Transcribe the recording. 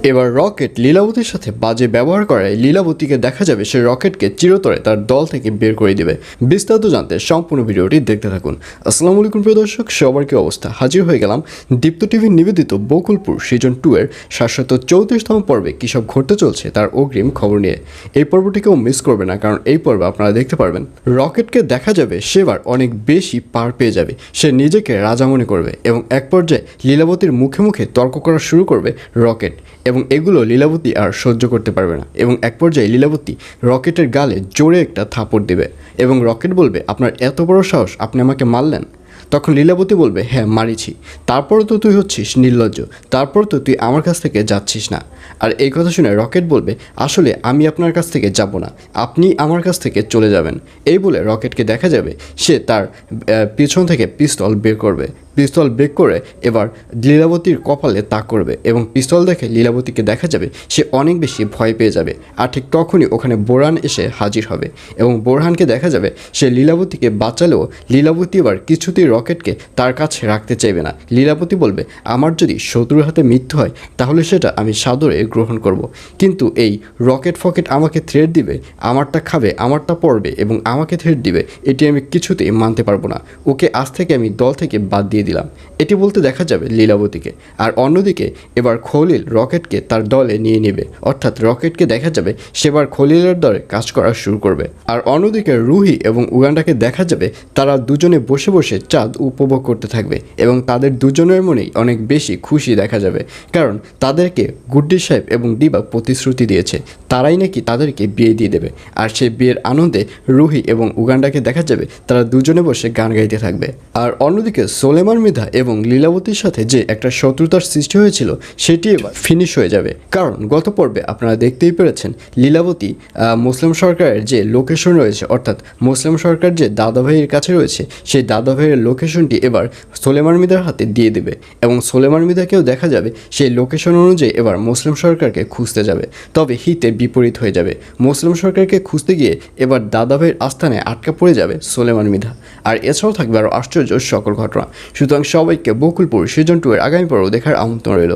এবার রকেট লীলাবতীর সাথে বাজে ব্যবহার করায় লীলাবতীকে দেখা যাবে সে রকেটকে চিরতরে তার দল থেকে বের করে দিবে। বিস্তারিত জানতে সম্পূর্ণ ভিডিওটি দেখতে থাকুন। আসসালামু আলাইকুম প্রিয় দর্শক, সবার কি অবস্থা? হাজির হয়ে গেলাম দীপ্ত টিভির নিবেদিত বকুলপুর সিজন 2 এর 734তম পর্বে কী সব ঘটতে চলছে তার অগ্রিম খবর নিয়ে। এই পর্বটিকেও মিস করবে না, কারণ এই পর্বে আপনারা দেখতে পারবেন রকেটকে দেখা যাবে সেবার অনেক বেশি পার পেয়ে যাবে, সে নিজেকে রাজা মনে করবে এবং এক পর্যায়ে লীলাবতীর মুখে মুখে তর্ক করা শুরু করবে রকেট, এবং এগুলো লীলাবতী আর সহ্য করতে পারবে না। এবং এক পর্যায়ে লীলাবতী রকেটের গালে জোরে একটা থাপড় দেবে এবং রকেট বলবে, আপনার এত বড় সাহস, আপনি আমাকে মারলেন? তখন লীলাবতী বলবে, হ্যাঁ মারিছি, তারপরও তো তুই হচ্ছিস নির্লজ্জ, তারপর তো তুই আমার কাছ থেকে যাচ্ছিস না। আর এই কথা শুনে রকেট বলবে, আসলে আমি আপনার কাছ থেকে যাব না, আপনি আমার কাছ থেকে চলে যাবেন। এই বলে রকেটকে দেখা যাবে সে তার পিছন থেকে পিস্তল বের করবে। পিস্তল বের করে এবার লীলাবতীর কপালে তাক করবে এবং পিস্তল দেখে লীলাবতীকে দেখা যাবে সে অনেক বেশি ভয় পেয়ে যাবে। আর ঠিক তখনই ওখানে বোরহান এসে হাজির হবে এবং বোরহানকে দেখা যাবে সে লীলাবতীকে বাঁচালেও লীলাবতী এবার কিছুতেই রকেটকে তার কাছে রাখতে চাইবে না। লীলাবতী বলবে, আমার যদি শত্রুর হাতে মৃত্যু হয় তাহলে সেটা আমি সাদরে গ্রহণ করব, কিন্তু এই রকেট ফকেট আমাকে থ্রেট দিবে, আমারটা খাবে, আমারটা পড়বে এবং আমাকে থ্রেট দিবে, এটি আমি কিছুতেই মানতে পারবো না। ওকে আজ থেকে আমি দল থেকে বাদ দিয়ে দিলাম, এটি বলতে দেখা যাবে লীলাবতীকে। আর অন্যদিকে এবার খলিল রকেটকে তার দলে নিয়ে নেবে, অর্থাৎ রকেটকে দেখা যাবে সেবার খলিলের দলে কাজ করা শুরু করবে। আর অন্যদিকে রুহি এবং উগান্ডাকে দেখা যাবে তারা দুজনে বসে বসে চাঁদ উপভোগ করতে থাকবে এবং তাদের দুজনের মনেই অনেক বেশি খুশি দেখা যাবে, কারণ তাদেরকে গুড্ডি সাহেব এবং দিবা প্রতিশ্রুতি দিয়েছে তারাই নাকি তাদেরকে বিয়ে দিয়ে দেবে। আর সেই বিয়ের আনন্দে রুহি এবং উগান্ডাকে দেখা যাবে তারা দুজনে বসে গান গাইতে থাকবে। আর অন্যদিকে সোলেমান মৃধা এবং লীলাবতীর সাথে যে একটা শত্রুতার সৃষ্টি হয়েছিল সেটি এবার ফিনিশ হয়ে যাবে, কারণ গত পর্বে আপনারা দেখতেই পেরেছেন লীলাবতী মুসলিম সরকারের যে লোকেশন রয়েছে, অর্থাৎ মুসলিম সরকার যে দাদাভাইয়ের কাছে রয়েছে সেই দাদাভাইয়ের লোকেশনটি এবার সোলেমান মৃধার হাতে দিয়ে দেবে এবং সোলেমান মৃধাকেও দেখা যাবে সেই লোকেশন অনুযায়ী এবার মুসলিম সরকারকে খুঁজতে যাবে। তবে হিতে বিপরীত হয়ে যাবে, মুসলিম সরকারকে খুঁজতে গিয়ে এবার দাদাভাইয়ের আস্থানে আটকা পড়ে যাবে সোলেমান মৃধা। আর এছাড়াও থাকবে আরও আশ্চর্য সকল ঘটনা। সুতরাং সবাইকে বকুলপুর সিজন 2 এর আগামী পর্ব দেখার আমন্ত্রণ রইল।